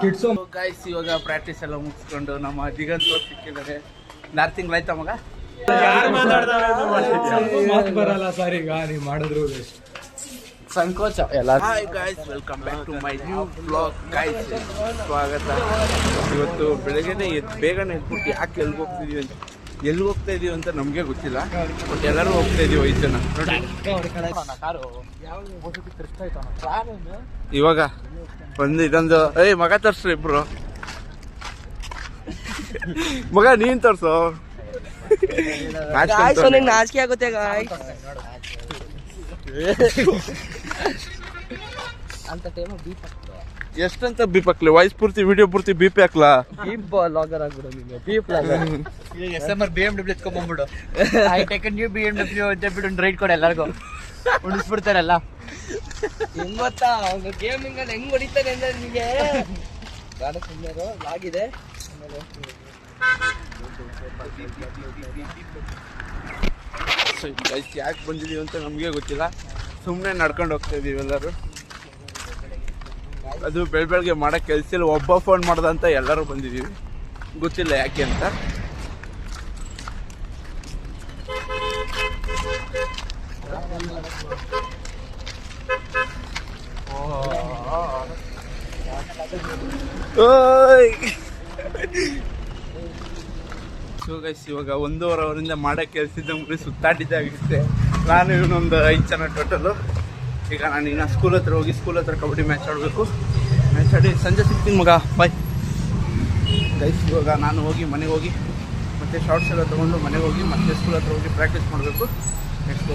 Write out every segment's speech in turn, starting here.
Kids guys ಇವಾಗ practice ಎಲ್ಲ ಮುಗಿಸ್ಕೊಂಡು ನಮ್ಮ ದಿಗಂತ ಸಿಕ್ಕಿದ್ದಾರೆ 4 ತಿಂಗಳಾಯ್ತಾ ಮಗ ಮಾತು ಬರಲ್ಲ ಸರ್ ಈಗ ನೀವು ಮಾಡಿದ್ರು ಸಂಕೋಚ ಎಲ್ಲ. Hi guys, welcome back to my new blog guys. ಸ್ವಾಗತ. ಇವತ್ತು ಬೆಳಗ್ಗೆನೆ ಬೇಗನೆ ಎದ್ಬಿಟ್ಟು ಯಾಕೆ ಎಲ್ಲಿ ಹೋಗ್ತಾ ಇದೀವಿ ಅಂತ ನಮಗೆ ಗೊತ್ತಿಲ್ಲ, ಬಟ್ ಎಲ್ಲರೂ ಹೋಗ್ತಾ ಇದೀವಿ 5 ಜನ. ಇವಾಗ ಇದೊಂದು ಮಗ ತರ್ಸ್ರಿ ಇಬ್ರು. ಮಗ ನೀನ್ ತರ್ಸೋ, ನಾಚಿಕೆ ಆಗುತ್ತೆ. ಎಷ್ಟಂತ ಬೀಪ್ ಹಾಕ್ಲಿ? ವಾಯ್ಸ್ ಪೂರ್ತಿ ವಿಡಿಯೋ ಪೂರ್ತಿ ಬೀಪ್ ಹಾಕ್ಲಾ? ಬೀಪ್ ಲಾಗರ್ ಆಗ್ಬಿಡು ನೀನು. ಬೀಪ್ ಲಾಗರ್ SMR BMW ಎತ್ಕೊಂಡ್ಬಂದ್ಬಿಡು. ಐ ಟೇಕ್ ನ್ಯೂ BMW ಅಂತ ಬಿಟ್ಟು ಒಂದು ರೈಡ್ ಕೊಡು ಎಲ್ಲರಿಗೂ, ಉಳಿಸ್ಬಿಡ್ತಾರಲ್ಲ. ಹೆಂಗ್ ಗೊತ್ತಾ ಅವ್ನು ಗೇಮಿಂಗ್ ಅಲ್ಲಿ ಹೆಂಗ್ ಹೊಡಿತಾನೆ ಅಂದ್ರೆ ನಿಮಗೆ ಗಾಡ ಸುಮ್ಮನೆ ಆಗಿದೆ. ಯಾಕೆ ಬಂದಿದೀವಿ ಅಂತ ನಮಗೆ ಗೊತ್ತಿಲ್ಲ, ಸುಮ್ಮನೆ ನಡ್ಕೊಂಡು ಹೋಗ್ತಾ ಇದೀವಿ ಎಲ್ಲರೂ. ಅದು ಬೆಳಗ್ಗೆ ಮಾಡೋಕ್ಕೆ ಕೆಲಸ ಇಲ್ಲ, ಒಬ್ಬ ಫೋನ್ ಮಾಡ್ದ ಅಂತ ಎಲ್ಲರೂ ಬಂದಿದ್ದೀವಿ, ಗೊತ್ತಿಲ್ಲ ಯಾಕೆ ಅಂತ. ಸೊ ಗೈಸ್, ಇವಾಗ 1.5 ಅವರಿಂದ ಮಾಡೋ ಕೆಲಸದ ಮುಗಿ ಸುತ್ತಾಡಿದ್ದಾಗಿರುತ್ತೆ. ನಾನು ಇವನೊಂದು 5 ಜನ ಟೋಟಲು. ಈಗ ನಾನು ಇನ್ನು ಸ್ಕೂಲ್ ಹತ್ರ ಕಬಡ್ಡಿ ಮ್ಯಾಚ್ ಆಡಬೇಕು. ಮ್ಯಾಚ್ ಆಡಿ ಸಂಜೆ ಸಿಗ್ತೀನಿ ಮಗ, ಬಾಯ್. ಗೈಸ್ ಇವಾಗ ನಾನು ಮನೆಗೆ ಹೋಗಿ ಮತ್ತೆ ಶಾರ್ಟ್ಸ್ ಎಲ್ಲ ತೊಗೊಂಡು ಮನೆಗೆ ಹೋಗಿ ಮತ್ತೆ ಸ್ಕೂಲ್ ಹತ್ರ ಹೋಗಿ ಪ್ರಾಕ್ಟೀಸ್ ಮಾಡಬೇಕು. ನೆಕ್ಸ್ಟ್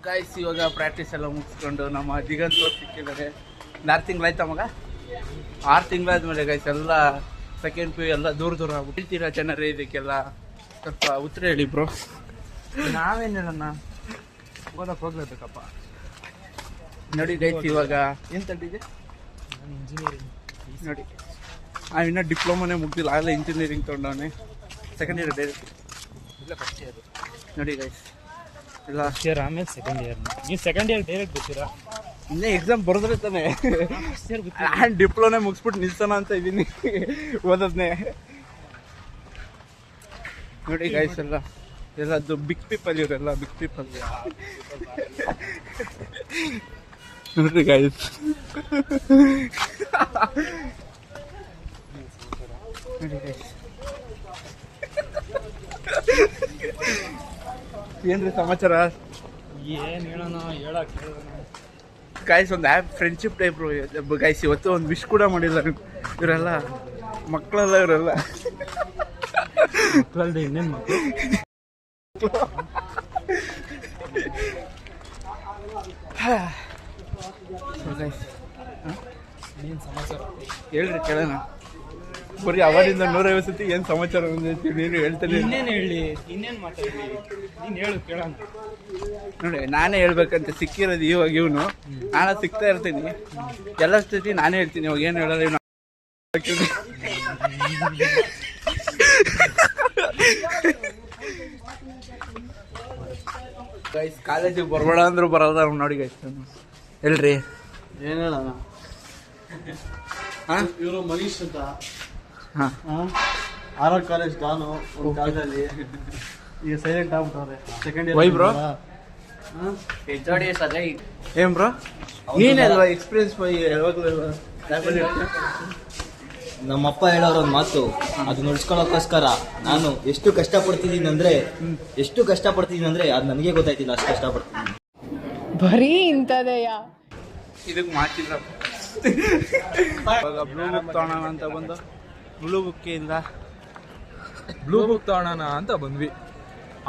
ಗೈಸ್ ಇವಾಗ ಪ್ರಾಕ್ಟೀಸ್ ಎಲ್ಲ ಮುಗಿಸ್ಕೊಂಡು ನಮ್ಮ ದಿಗಂತ ಸಿಕ್ಕಿದ್ದಾರೆ. 4 ತಿಂಗಳಾಯ್ತಾ ಮಗ? 6 ತಿಂಗಳಾದ್ಮೇಲೆ ಗೈಸ್ ಎಲ್ಲ ಸೆಕೆಂಡ್ PU ಎಲ್ಲ ದೂರ ಆಗ್ಬಿಟ್ಟು ಹೇಳ್ತೀರಾ ಜನರೇ, ಇದಕ್ಕೆಲ್ಲ ಸ್ವಲ್ಪ ಉತ್ತರ ಹೇಳಿ ಬ್ರೋ. ನಾವೇನು ಹೇಳೋಣ, ಓದಕ್ಕೆ ಹೋಗ್ಲೇಬೇಕಪ್ಪ. ನೋಡಿ ಗೈಸ್ ಇವಾಗ ಏನು ತಟ್ಟಿದೆ? ಇಂಜಿನಿಯರಿಂಗ್ ನೋಡಿ, ಇನ್ನೂ ಡಿಪ್ಲೊಮಾನೇ ಮುಗ್ದಿಲ್ಲ, ಆಗಲೇ ಇಂಜಿನಿಯರಿಂಗ್ ತೊಗೊಂಡವನೇ. ಸೆಕೆಂಡ್ ಇಯರ್ ಡೈರೆಕ್ಟ್ ಇಲ್ಲ, ಫಸ್ಟ್ ಇಯರ್. ನೋಡಿ ಗೈಸ್ ಎಲ್ಲ ಫಸ್ಟ್ ಇಯರ್ ಆಮೇಲೆ ಸೆಕೆಂಡ್ ಇಯರ್. ನೀವು ಸೆಕೆಂಡ್ ಇಯರ್ ಡೈರೆಕ್ಟ್ ಗೊತ್ತೀರಾ? ಇನ್ನೇ ಎಕ್ಸಾಮ್ ಬರೆದ್ರೆ ತಾನೆ. ಫಸ್ಟ್ ಇಯರ್ ಗೊತ್ತಿಲ್ಲ. ನಾನು ಡಿಪ್ಲೊನೇ ಮುಗಿಸ್ಬಿಟ್ಟು ನಿಲ್ಸೋಣ ಅಂತ ಇದ್ದೀನಿ ಓದೋದನ್ನೇ. ನೋಡಿ ಗೈಸ್ ಎಲ್ಲದು ಬಿಗ್ ಪೀಪಲ್, ಇವರೆಲ್ಲ ಬಿಗ್ ಪೀಪಲ್. ನೋಡ್ರಿ ಗೈಸ್, ನೋಡಿ ಗೈಸ್ ಏನ್ರಿ ಸಮಾಚಾರ? ಏನು ಹೇಳೋಣ, ಹೇಳಕ್ಕೆ ಗೈಸ್ ಒಂದು ಫ್ರೆಂಡ್ಶಿಪ್ ಟೈಪ್ ಗೈಸ್. ಇವತ್ತು ಒಂದು ವಿಶ್ ಕೂಡ ಮಾಡಿಲ್ಲ ಇವರೆಲ್ಲ, ಮಕ್ಕಳೆಲ್ಲ ಇವರೆಲ್ಲ. ಮಕ್ಕಳಲ್ದೆ ಇನ್ನೇನು ಮಕ್ಕಳು? ಏನು ಸಮಾಚಾರ ಹೇಳ್ರಿ ಕೇಳೋಣ. ಬರೀ ಅವರಿಂದ 150 ಸತಿ ಏನು ಸಮಾಚಾರ ನೀನು ಹೇಳ್ತಾನೆ. ಇನ್ನೇನು ಹೇಳಿ, ಇನ್ನೇನು ಮಾತಾಡಲಿ, ನೀನು ಹೇಳು ಕೇಳೋಣ. ನೋಡಿ ನಾನೇ ಹೇಳ್ಬೇಕಂತ ಸಿಕ್ಕಿರೋದು ಇವಾಗ ಇವನು. ನಾನು ಸಿಗ್ತಾ ಇರ್ತೀನಿ ಎಲ್ಲ ಸತಿ, ನಾನೇ ಹೇಳ್ತೀನಿ. ಇವಾಗ ಏನು ಹೇಳೋದು ಇವನು. ಗೈಸ್ ಕಾಲೇಜಿಗೆ ಬರಬೇಡ ಅಂದ್ರು ಬರೋದ ನೋಡಿ ಗೈಸ್. ಹೇಳ್ರಿ ಏನು ಹೇಳೋಣ? ಹಾಂ, ಇವರು ಮನೀಶ್ ಅಂತ. ಹಾಂ, RR ಕಾಲೇಜ್ ನಾನು ಒಂದು ಕಾಲೇಜಲ್ಲಿ. ಈಗ ಸೈಲೆಂಟ್ ಆಗ್ಬಿಟ್ಟವ್ರೆ. Second year. Why bro? ಸರಿ. ಏನ್ ಬ್ರೋ, ನೀನೇ ಅಲ್ವಾ ಎಕ್ಸ್ಪೀರಿಯನ್ಸ್ ಯಾವಾಗಲೂ ನಮ್ಮಪ್ಪ ಹೇಳೋರ ಒಂದು ಮಾತು, ಅದು ನಡ್ಸ್ಕೊಳ್ಳೋಕ್ಕೋಸ್ಕರ ನಾನು ಎಷ್ಟು ಕಷ್ಟಪಡ್ತಿದ್ದೀನಿ ಅಂದ್ರೆ ಅದು ನನಗೆ ಗೊತ್ತಾಯ್ತಿಲ್ಲ, ಅಷ್ಟು ಕಷ್ಟಪಡ್ತೀನಿ. ಬರೀ ಇಂಥದೆಯ ಇದಕ್ಕೆ ಮಾಡ್ತಿದ್ರ. ಇವಾಗ ಬ್ಲೂ ಬುಕ್ ತಗೋಣ ಅಂತ ಬಂದು ಬ್ಲೂ ಬುಕ್ ತಗೋಣ ಅಂತ ಬಂದ್ವಿ.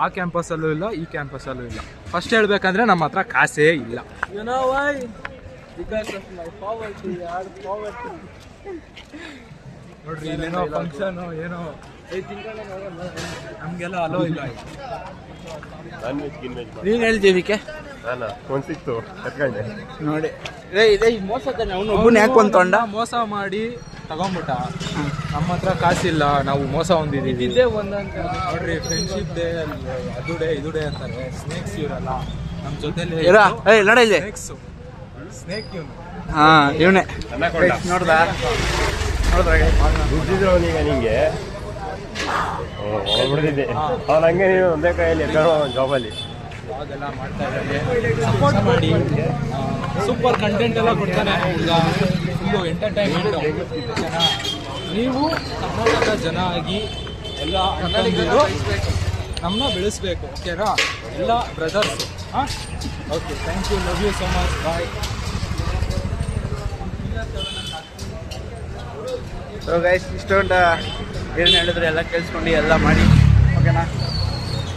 ಆ ಕ್ಯಾಂಪಸಲ್ಲೂ ಇಲ್ಲ, ಈ ಕ್ಯಾಂಪಸಲ್ಲೂ ಇಲ್ಲ. ಫಸ್ಟ್ ಹೇಳ್ಬೇಕಂದ್ರೆ ನಮ್ಮ ಹತ್ರ ಕಾಸೇ ಇಲ್ಲ. ನೋಡ್ರಿ ಇಲ್ಲೇನೋ ಫಂಕ್ಷನ್ ಏನೋ ನಮಗೆಲ್ಲ ಅಲೋ ಇಲ್ಲ. ನೀನು ಹೇಳ್ತೀವಿಕೆ ನೋಡಿ ಇದೇ ಮೋಸ ತಾನೆ. ಅವನು ಒಬ್ಬನ ಯಾಕೆ ಒಂದು ತೊಂಡ ಮೋಸ ಮಾಡಿ ತಗೊಂಡ್ಬಿಟ್ಟ. ನಮ್ಮ ಹತ್ರ ಕಾಸಿಲ್ಲ, ನಾವು ಮೋಸ ಹೊಂದಿದ್ದೀವಿ. ಇದೇ ಒಂದಂತ ನೋಡ್ರಿ, ಫ್ರೆಂಡ್ಶಿಪ್ ಡೇ ಅದು ಡೇ ಇದು ಡೇ ಅಂತಾರೆ. ಸ್ನೇಕ್ಸ್ ಇವರಲ್ಲ ನಮ್ಮ ಜೊತೆಲಿ. ನಡೆ ಇದೆ. ಸ್ನೇಕ್ ಇವನು. ಹಾ ಇವನೇ ನೋಡ್ದ ದುಡ್ಡಿದ್ರು ಅವನೀಗ ನಿಂಗೆ ಹೊರಬಿಡ್ತಿದ್ದೆ ಅವ್ನು ಹಂಗೆ ನೀನು ಒಂದೇ ಕೈಯಲ್ಲಿ ಎತ್ತೋ ಜಾಬಲ್ಲಿ ಅದೆಲ್ಲ ಮಾಡ್ತಾ ಇದ್ದಾರೆ. ಸಪೋರ್ಟ್ ಮಾಡಿ. ಸೂಪರ್ ಕಂಟೆಂಟ್ ಎಲ್ಲ ಕೊಡ್ತಾನೆ ಹುಡುಗ. Full entertainment. ನೀವು ಕರ್ನಾಟಕ ಜನ ಆಗಿ ಎಲ್ಲ ಅಣ್ಣಂದಿರು ನಮ್ಮನ್ನ ಬೆಳೆಸ್ಬೇಕು. ಓಕೆನಾ ಎಲ್ಲ ಬ್ರದರ್ಸ್. ಹಾಂ okay, thank you, love you so much, bye. So guys ಇಷ್ಟೊಂದು ಏನು ಹೇಳಿದ್ರೆ ಎಲ್ಲ ಕೇಳಿಸ್ಕೊಂಡು ಎಲ್ಲ ಮಾಡಿ. ಓಕೆನಾ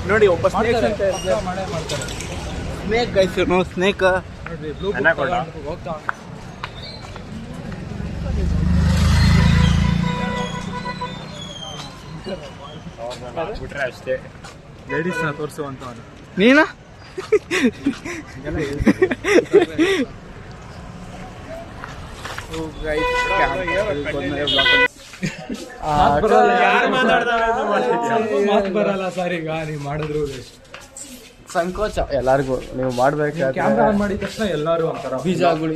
ನೋಡಿ ಒಬ್ಬ ಸ್ನೇಕ್ ಅಂತ ಮಾಡೇ ಮಾಡ್ತಾರೆ. ಸ್ನೇಕ್ ಗೈಸ್ ಇವನು ಸ್ನೇಕ್ ನೋಡ್ರಿ ಬ್ಲೂ ಅನಾಕೊಂಡ. ಹೋಗ್ತಾ ಬಿಟ್ರೆ ಅಷ್ಟೇ. ಲೇಡೀಸ್ನ ತೋರಿಸುವಂಥವನು. ನೀನಾ ಮಾತು ಬರಲ್ಲ ಸರ್. ಈಗ ನೀವು ಮಾಡಿದ್ರು ಸಂಕೋಚ ಎಲ್ಲಾರ್ಗು ನೀವು ಮಾಡ್ಬೇಕಾದ್ರೆ ಕ್ಯಾಮ್ರಾ ಆನ್ ಮಾಡಿದ ತಕ್ಷಣ ಎಲ್ಲರೂ ಒಂಥರ ಬೀಜಗಳು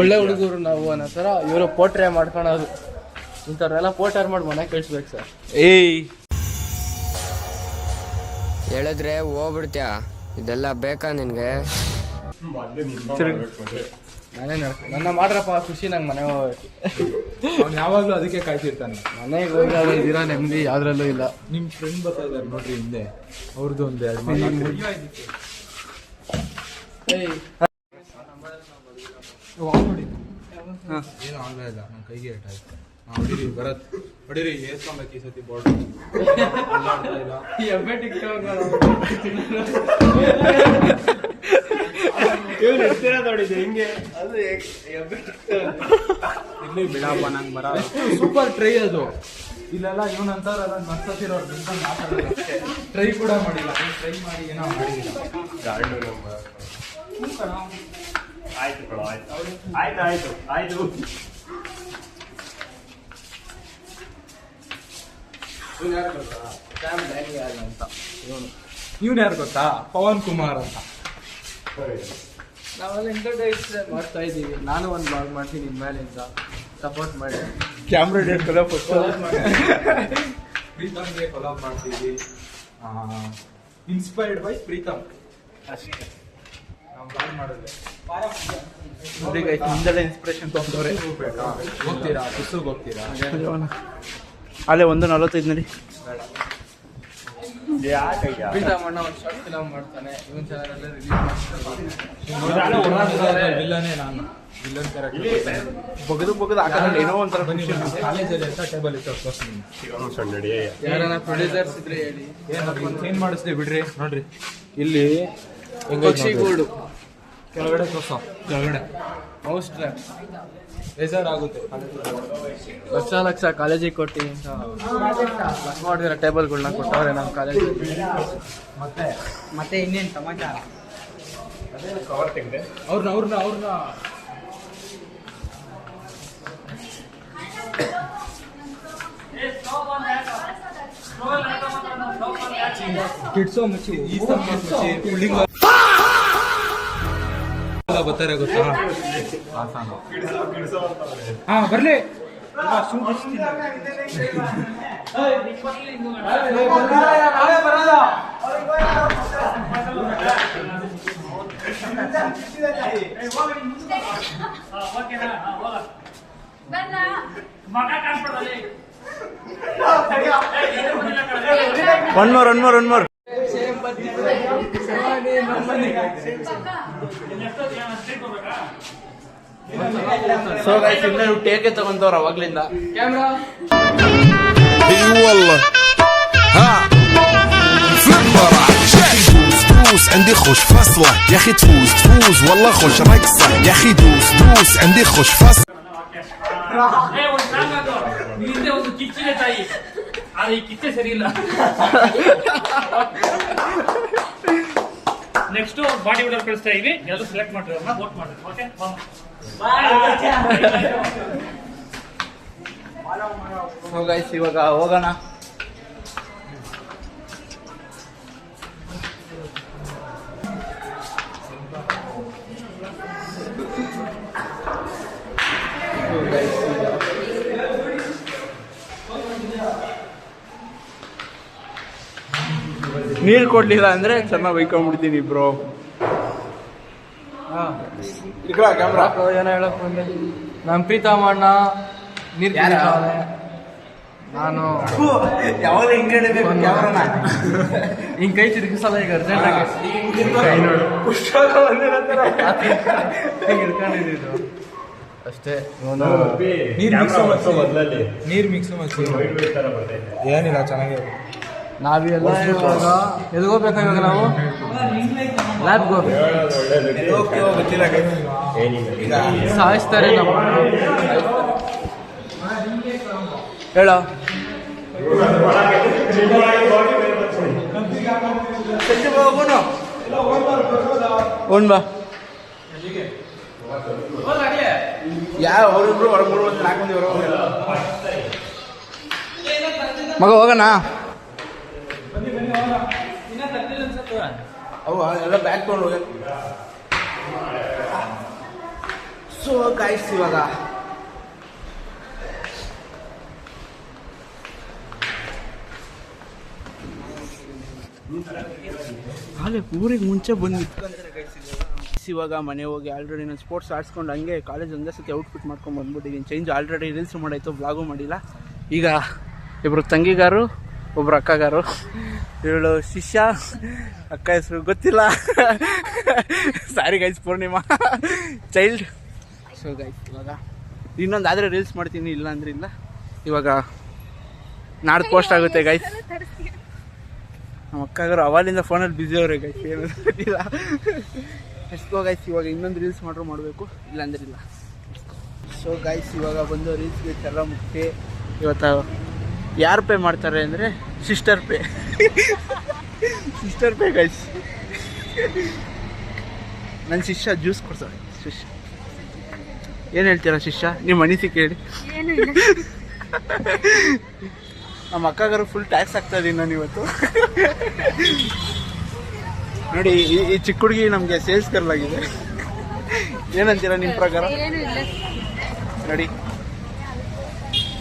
ಒಳ್ಳೆ ಹುಡುಗರು ನಾವು ಅನ್ನೋ ಥರ ಇವರು ಪೋಟ್ರೆ ಮಾಡ್ಕೊಳೋದು. ಇಂಥವ್ರೆಲ್ಲ ಪೋಟರ್ ಮಾಡಿ ಮನೆ ಕಳಿಸ್ಬೇಕು ಸರ್. ಏಯ್ ಹೇಳಿದ್ರೆ ಹೋಗ್ಬಿಡ್ತೀಯ, ಇದೆಲ್ಲ ಬೇಕಾ ನಿನ್ಗೆ? ನಾನೇ ನನ್ನ ಮಾಡ್ರಪ್ಪ ಖುಷಿ ನಂಗೆ ಮನೆ ಹೋಗ್ಬೇಕು. ಅವ್ನು ಯಾವಾಗಲೂ ಅದಕ್ಕೆ ಕಾಯ್ತಿರ್ತಾನೆ. ಮನೆಗೆ ಹೋಗಿ ಅವ್ರು ಇದಿರೋ ನೆಮ್ಮದಿ ಯಾವ್ದ್ರಲ್ಲೂ ಇಲ್ಲ. ನಿಮ್ಮ ಫ್ರೆಂಡ್ ಬರ್ತಾ ಇದ್ದಾರೆ ನೋಡ್ರಿ ಹಿಂದೆ, ಅವ್ರದ್ದು ಒಂದು 2 ನೋಡಿ. ಏನು ಆಗಲೇ ಇಲ್ಲ, ನನ್ನ ಕೈಗೆ ಏಟಾಯ್ತು. ಹೊಡಿರಿ ಭರತ್, ಹೊಡಿರಿ, ಏರ್ಸ್ಕೊಬೇಕು ಈ ಸತಿ ಬೋರ್ಡ್. ಇಲ್ಲಿ ಬಿಡಪ್ಪ, ನಂಗೆ ಬರ. ಸೂಪರ್ ಟ್ರೈ ಅದು. ಇಲ್ಲೆಲ್ಲ ಇವನಂತಾರಲ್ಲ ನರ್ಸತಿರೋರು ನಿಂತ್ಕೊಂಡು ಮಾತಾಡೋದು ಅಷ್ಟೇ. ಟ್ರೈ ಕೂಡ ಮಾಡಿಲ್ಲ. ಟ್ರೈ ಮಾಡಿ ಏನೋ ಮಾಡಿಲ್ಲ. ಆಯ್ತು ಕಣೋ, ಆಯ್ತು ಆಯ್ತು ಆಯ್ತು. ಇವನು ಯಾರು ಗೊತ್ತಾ? ಪವನ್ ಕುಮಾರ್ ಅಂತ. ನಾವೆಲ್ಲ ಎಂಟರ್ಟೈಸ್ ಮಾಡ್ತಾ ಇದ್ದೀವಿ. ನಾನು ಒಂದು ಬ್ಲಾಗ್ ಮಾಡ್ತೀನಿ ಇನ್ಮೇಲಿಂದ, ಸಪೋರ್ಟ್ ಮಾಡಿ. ಕ್ಯಾಮ್ರಾ ಇಟ್ಕೊಳ್ಳೋ ಫಸ್ಟ್ ಪ್ರೀತಮ್ಗೆ ಕೊಲಾಬ್ ಮಾಡ್ತೀವಿ. ಇನ್ಸ್ಪೈರ್ಡ್ ಬೈ ಪ್ರೀತಮ್ ಅಷ್ಟೇ. ನಾವು ಬ್ಲಾಗ್ ಮಾಡಿದ್ರೆ ಹಿಂದೆಲ್ಲ ಇನ್ಸ್ಪಿರೇಷನ್ ತೊಗೊಂಡವ್ರೆ. ಹೋಗ್ತೀರಾ? ಬಸ್ಸಿಗೆ ಹೋಗ್ತೀರಾ? ಅಲ್ಲೇ 1:45 ನೋಡಿ. ಪ್ರೀತಮ್ ಅಣ್ಣ ಒಂದು ಶಾರ್ಟ್ ಫಿಲಮ್ ಮಾಡ್ತಾನೆ, ಇವನ್ ಚಾನಲ್ ರಿಲೀಸ್ ವಿಲ್ಲನೇ ನಾನು. ವಿಲ್ಲನ್ ಕ್ಯಾರೆಕ್ಟರ್ ಬಗದು ಹಾಕೋದ್ರಲ್ಲಿ ಏನೋ ಒಂಥರ ಬನ್ನಿ. ಕಾಲೇಜಲ್ಲಿ ಅಂತ ಟೇಬಲ್ ಇತ್ತು ತೋರಿಸ್ತೀನಿ. ಸಣ್ಣ ಯಾರನ್ನ ಪ್ರೊಡ್ಯೂಸರ್ಸ್ ಇದ್ರೆ ಹೇಳಿ. ಏನ್ ಮಾಡಿಸ್ತೀವಿ ಬಿಡ್ರಿ. ನೋಡ್ರಿ ಇಲ್ಲಿ ಪಕ್ಷಿ ಗೂಡು ಕೆಳಗಡೆ ತೋರ್ಸ, ಕೆಳಗಡೆ ಮೌಸ್ ಟ್ರ್ಯಾಪ್ ಬೇಜಾರ್ ಆಗುತ್ತೆ. ಲಕ್ಷ ಕಾಲೇಜಿಗೆ ಕೊಟ್ಟು ಅಂತ ಲಕ್ ಮಾಡಿದಿರೋ ಟೇಬಲ್ಗಳನ್ನ ಕೊಟ್ಟವ್ರೆ ನಮ್ಮ ಕಾಲೇಜಲ್ಲಿ. ಮತ್ತೆ ಇನ್ನೇನು ಸಮಾಚಾರ? ಅವ್ರನ್ನ ಕಿಡ್ಸೋ ಮುಚ್ಚಿ ಈ ಮುಚ್ಚಿ ಪುಳ್ಳಿಂಗ ಬರ್ತಾರೆ ಗೊತ್ತಾ? ಹಾ ಬರ್ಲಿ. One more. ಸೊ ಗೈಸ್ ಇನ್ನ ನೀವು ಟೇಕೆ ತಗೊಂತವ್ರ ಅವಾಗ್ಲಿಂದ. ಕ್ಯಾಮ್ರಾ اي والله ها فليبر دوس عندي خوش فصله يا اخي تفوز والله خوش رقصه يا اخي دوس عندي خوش فصله ಒಂದು ಕಿಚ್ಚಿದೆ ತಾಯಿ, ಆದ್ರೆ ಈ ಕಿಚ್ಚೆ ಸರಿ ಇಲ್ಲ. ನೆಕ್ಸ್ಟ್ ಬಾಡಿ ಬಿಲ್ಡರ್ ಕಳಿಸ್ತಾ ಇದೀವಿ, ಎಲ್ಲರೂ ಸೆಲೆಕ್ಟ್ ಮಾಡ್ರಿ, ವೋಟ್ ಮಾಡ್ರಿ. ಓಕೆ ಸೊ ಗೈಸ್ ಇವಾಗ ಹೋಗೋಣ. ನೀರು ಕೊಡ್ಲಿಲ್ಲ ಅಂದ್ರೆ ಚೆನ್ನಾಗಿ ಬೈಕೊಂಡ್ಬಿಡ್ತೀನಿ ಬ್ರೋ. ಏನೋ ಹೇಳಕ್ ಬಂದೆ. ನಮ್ಮ ಪ್ರೀತಮಣ್ಣ ನೀರು ಕುಡಿತಾವ್ನೆ. ನಾನು ಯಾವಾಗ ಹಿಂಗೆ ಹಿಂಗೆ ಕೈ ತಿರುಗಿಸಲ್ಲ ಈಗ ಅರ್ಜೆಂಟಾಗಿ ಹಿಡ್ಕೊಂಡಿದ್ದು ಅಷ್ಟೇ. ನೀರು ಮಿಕ್ಸ್ ಏನಿಲ್ಲ ಚೆನ್ನಾಗಿ. ನಾವೆಲ್ಲ ಇವಾಗ ಎಲ್ಗೋಗ್ಬೇಕು ಇವಾಗ ನಾವು ಲ್ಯಾಬ್ಗೆ ಹೋಗ್ಬೇಕು. ಸಾಯಿಸ್ತಾರೆ ನಮ್ಮ ಹೇಳೋ ಓನ್ ಬಾ ಯಾವ ಅವರಿಬ್ರು ಹೊರಗೆ ಮಗ ಹೋಗೋಣ. ಅವು ಎಲ್ಲ ಬ್ಯಾಗ್ ತೊಗೊಂಡು ಹೋಗ. ಸೊ ಗೈಸ್ ಇವಾಗ ಹಾಲೆ ಊರಿಗೆ ಮುಂಚೆ ಬಂದು ನಿಂತ್ಕೊಂಡ್ರೆ ಗೈಸ್. ಇವಾಗ ಮನೆ ಹೋಗಿ ಆಲ್ರೆಡಿ ನಾನು ಸ್ಪೋರ್ಟ್ಸ್ ಆಡಿಸ್ಕೊಂಡು ಹಂಗೆ ಕಾಲೇಜ್ ಒಂದೇ ಸತಿ ಔಟ್ಫಿಟ್ ಮಾಡ್ಕೊಂಡು ಬಂದ್ಬಿಟ್ಟಿದ್ದೀನಿ. ಚೇಂಜ್ ಆಲ್ರೆಡಿ ರೀಲ್ಸ್ ಮಾಡಾಯಿತು, ಬ್ಲಾಗು ಮಾಡಿಲ್ಲ. ಈಗ ಇಬ್ಬರು ತಂಗಿಗಾರು ಒಬ್ರು ಅಕ್ಕಗಾರು. ಇವಳು ಶಿಷ್ಯ, ಅಕ್ಕ ಹೆಸರು ಗೊತ್ತಿಲ್ಲ. Sorry guys, Purnima child. So guys ಇವಾಗ ಇನ್ನೊಂದಾದರೆ ರೀಲ್ಸ್ ಮಾಡ್ತೀನಿ, ಇಲ್ಲ ಅಂದ್ರೆ ಇಲ್ಲ. ಇವಾಗ ನಾಡ್ದು ಪೋಸ್ಟ್ ಆಗುತ್ತೆ ಗೈಸ್. ನಮ್ಮ ಅಕ್ಕಗಾರು ಅವಾಲಿಂದ ಫೋನಲ್ಲಿ ಬ್ಯುಸಿ ಅವ್ರೆ ಗೈಸ್, ಏನು ಗೊತ್ತಿಲ್ಲ. ಎಷ್ಟೋ ಗೈಸ್ ಇವಾಗ ಇನ್ನೊಂದು ರೀಲ್ಸ್ ಮಾಡಬೇಕು, ಇಲ್ಲಾಂದ್ರೆ ಇಲ್ಲ. ಸೊ ಗೈಸ್ ಇವಾಗ ಬಂದು ರೀಲ್ಸ್ಗೆ ಎಲ್ಲ ಮುಖ್ಯ. ಇವತ್ತು ಯಾರು ಪೇ ಮಾಡ್ತಾರೆ ಅಂದರೆ sister pay. Sister pay guys. ನನ್ನ ಶಿಷ್ಯ ಜ್ಯೂಸ್ ಕೊಡ್ತಾರೆ. ಶಿಷ್ಯ ಏನು ಹೇಳ್ತೀರಾ ಶಿಷ್ಯ, ನಿಮ್ಮ ಅನಿಸಿಕೆ ಹೇಳಿ. ನಮ್ಮ ಅಕ್ಕಗಾರು ಫುಲ್ ಟ್ಯಾಕ್ಸ್ ಆಗ್ತಾ ಇದೀನಿ ನಾನು ಇವತ್ತು. ನೋಡಿ ಈ ಚಿಕ್ಕ ಹುಡುಗಿ ನಮಗೆ ಸೇಲ್ಸ್ ಗರ್ಲ್ ಆಗಿದೆ. ಏನಂತೀರಾ ನಿಮ್ಮ ಪ್ರಕಾರ? ನೋಡಿ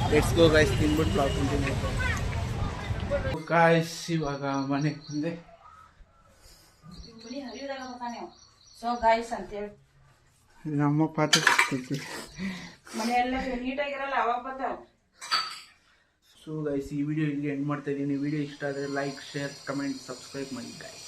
ಲೆಟ್ಸ್ ಗೋ ಗೈಸ್, ತಿನ್ಬಿಟ್ಟು ಹಾಕೊಂತೀನಿ ಗಾಯ್ಸ್. ಇವಾಗ ಮನೆಗೆ ಬಂದೆ. ನಮ್ಮ ಪಾತ್ರ ಸೊ ಗೈಸ್, ಈ ವಿಡಿಯೋ ಇಲ್ಲಿ ಎಂಡ್ ಮಾಡ್ತಾ ಇದ್ದೀನಿ. ವಿಡಿಯೋ ಇಷ್ಟ ಆದರೆ ಲೈಕ್, ಶೇರ್, ಕಮೆಂಟ್, ಸಬ್ಸ್ಕ್ರೈಬ್ ಮಾಡಿ ಗಾಯ್ಸ್.